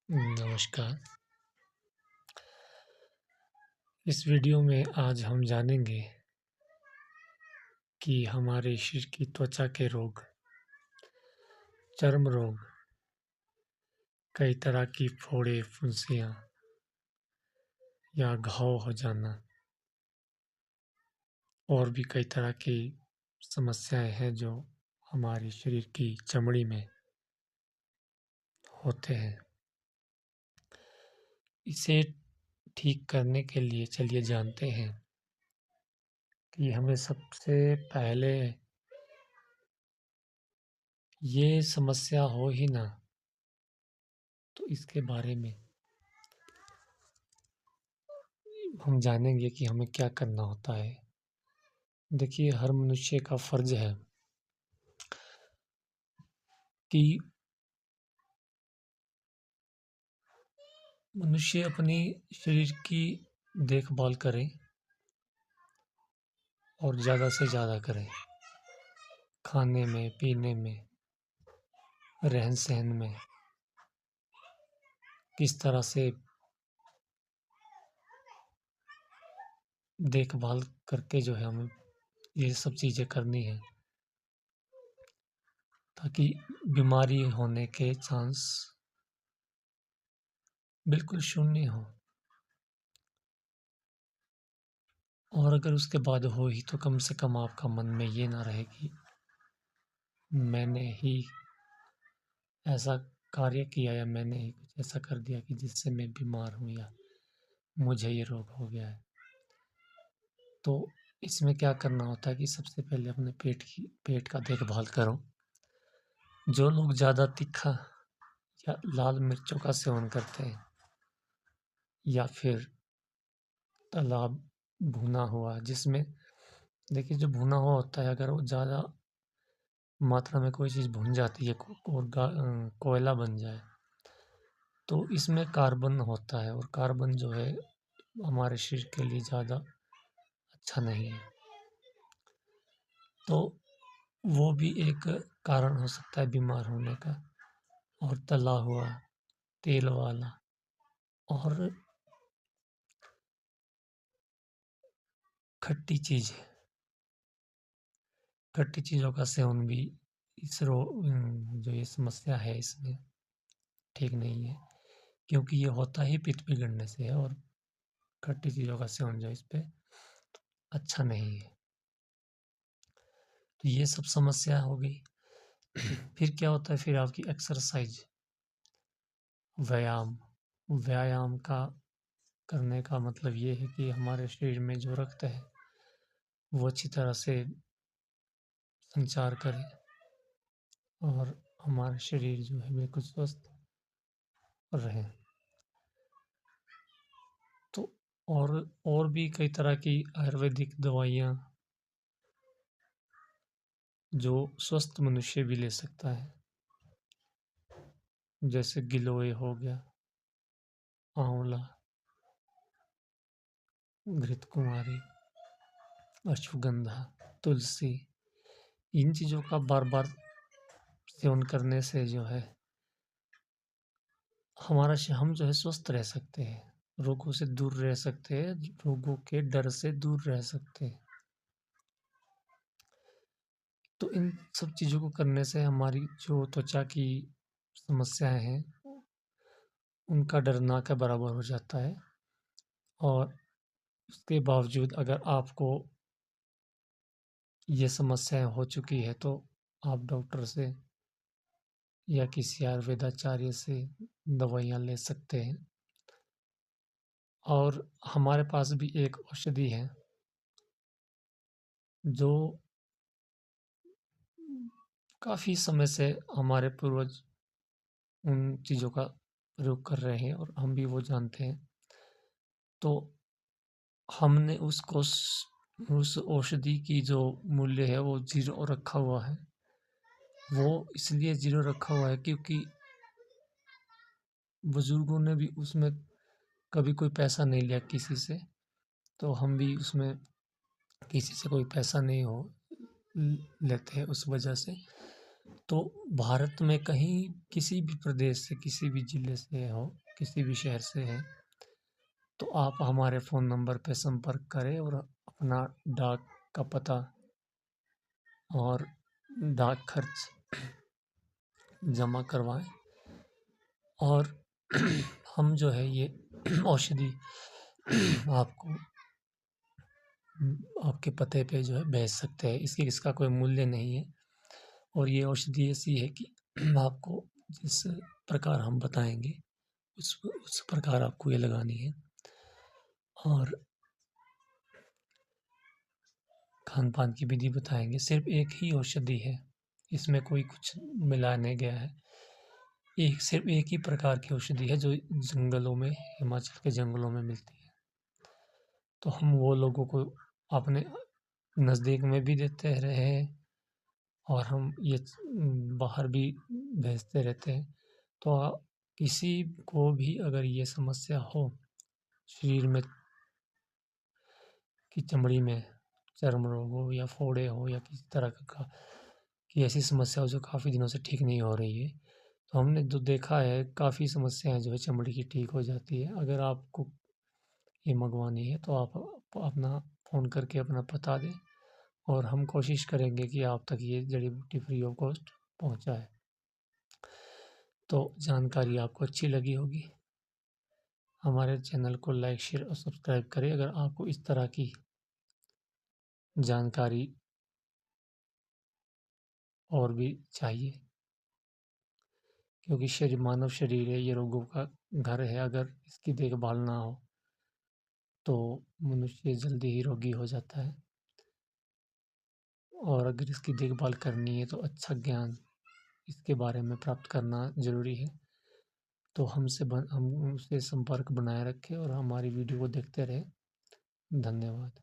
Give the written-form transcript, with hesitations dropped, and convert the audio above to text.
नमस्कार। इस वीडियो में आज हम जानेंगे कि हमारे शरीर की त्वचा के रोग, चर्म रोग, कई तरह की फोड़े, फुंसियाँ या घाव हो जाना और भी कई तरह की समस्याएं हैं जो हमारे शरीर की चमड़ी में होते हैं। इसे ठीक करने के लिए चलिए जानते हैं कि हमें सबसे पहले ये समस्या हो ही ना, तो इसके बारे में हम जानेंगे कि हमें क्या करना होता है। देखिए, हर मनुष्य का फर्ज है कि मनुष्य अपनी शरीर की देखभाल करे और ज़्यादा से ज़्यादा करे। खाने में, पीने में, रहन-सहन में किस तरह से देखभाल करके जो है हमें ये सब चीज़ें करनी है, ताकि बीमारी होने के चांस बिल्कुल शून्य हो। और अगर उसके बाद हो ही तो कम से कम आपका मन में ये ना रहे कि मैंने ही ऐसा कार्य किया या मैंने ही कुछ ऐसा कर दिया कि जिससे मैं बीमार हूँ या मुझे ये रोग हो गया है। तो इसमें क्या करना होता है कि सबसे पहले अपने पेट का देखभाल करो। जो लोग ज़्यादा तीखा या लाल मिर्चों का सेवन करते हैं या फिर तला भुना हुआ, जिसमें देखिए जो भुना हुआ होता है, अगर वो ज़्यादा मात्रा में कोई चीज़ भुन जाती है और कोयला बन जाए तो इसमें कार्बन होता है और कार्बन जो है हमारे शरीर के लिए ज़्यादा अच्छा नहीं है। तो वो भी एक कारण हो सकता है बीमार होने का। और तला हुआ, तेल वाला और खट्टी चीज़, खट्टी चीज़ों का सेवन भी जो ये समस्या है इसमें ठीक नहीं है, क्योंकि ये होता ही पित्त बिगड़ने से है और खट्टी चीज़ों का सेवन जो इस पे अच्छा नहीं है। तो ये सब समस्या हो गई। फिर क्या होता है, फिर आपकी एक्सरसाइज, व्यायाम। व्यायाम का करने का मतलब ये है कि हमारे शरीर में जो रक्त है वो अच्छी तरह से संचार करे और हमारा शरीर जो है बिल्कुल स्वस्थ रहे। तो और भी कई तरह की आयुर्वेदिक दवाइयाँ जो स्वस्थ मनुष्य भी ले सकता है, जैसे गिलोय हो गया, आंवला, घृतकुमारी, अश्वगंधा, तुलसी। इन चीज़ों का बार-बार सेवन करने से जो है हम जो है स्वस्थ रह सकते हैं, रोगों से दूर रह सकते हैं, रोगों के डर से दूर रह सकते हैं। तो इन सब चीज़ों को करने से हमारी जो त्वचा की समस्याएँ हैं, उनका डर ना के बराबर हो जाता है। और उसके बावजूद अगर आपको ये समस्याएँ हो चुकी है तो आप डॉक्टर से या किसी आयुर्वेदाचार्य से दवाइयाँ ले सकते हैं। और हमारे पास भी एक औषधि है जो काफ़ी समय से हमारे पूर्वज उन चीज़ों का प्रयोग कर रहे हैं और हम भी वो जानते हैं। तो हमने उस औषधि की जो मूल्य है वो 0 रखा हुआ है। वो इसलिए 0 रखा हुआ है क्योंकि बुज़ुर्गों ने भी उसमें कभी कोई पैसा नहीं लिया किसी से, तो हम भी उसमें किसी से कोई पैसा नहीं लेते हैं उस वजह से। तो भारत में कहीं किसी भी प्रदेश से, किसी भी ज़िले से हो, किसी भी शहर से हैं, तो आप हमारे फ़ोन नंबर पे संपर्क करें और अपना डाक का पता और डाक खर्च जमा करवाएँ और हम जो है ये औषधि आपको आपके पते पे जो है भेज सकते हैं। इसका कोई मूल्य नहीं है और ये औषधि ऐसी है कि आपको जिस प्रकार हम बताएँगे उस प्रकार आपको ये लगानी है और खान-पान की विधि बताएँगे। सिर्फ़ एक ही औषधि है, इसमें कोई कुछ मिलाया नहीं गया है। सिर्फ़ एक ही प्रकार की औषधि है जो जंगलों में, हिमाचल के जंगलों में मिलती है। तो हम वो लोगों को अपने नज़दीक में भी देते रहे हैं और हम ये बाहर भी भेजते रहते हैं। तो किसी को भी अगर ये समस्या हो, शरीर में की चमड़ी में चर्म रोग हो या फोड़े हो या किसी तरह का की ऐसी समस्या हो जो काफ़ी दिनों से ठीक नहीं हो रही है, तो हमने जो देखा है काफ़ी समस्याएँ जो है चमड़ी की ठीक हो जाती है। अगर आपको ये मँगवानी है तो आप अपना फ़ोन करके अपना पता दें और हम कोशिश करेंगे कि आप तक ये जड़ी-बूटी फ्री ऑफ कॉस्ट पहुँचाएँ। तो जानकारी आपको अच्छी लगी होगी। हमारे चैनल को लाइक, शेयर और सब्सक्राइब करें अगर आपको इस तरह की जानकारी और भी चाहिए। क्योंकि मानव शरीर है, ये रोगों का घर है, अगर इसकी देखभाल ना हो, तो मनुष्य जल्दी ही रोगी हो जाता है। और अगर इसकी देखभाल करनी है तो अच्छा ज्ञान इसके बारे में प्राप्त करना ज़रूरी है। तो हमसे संपर्क बनाए रखें और हमारी वीडियो को देखते रहें। धन्यवाद।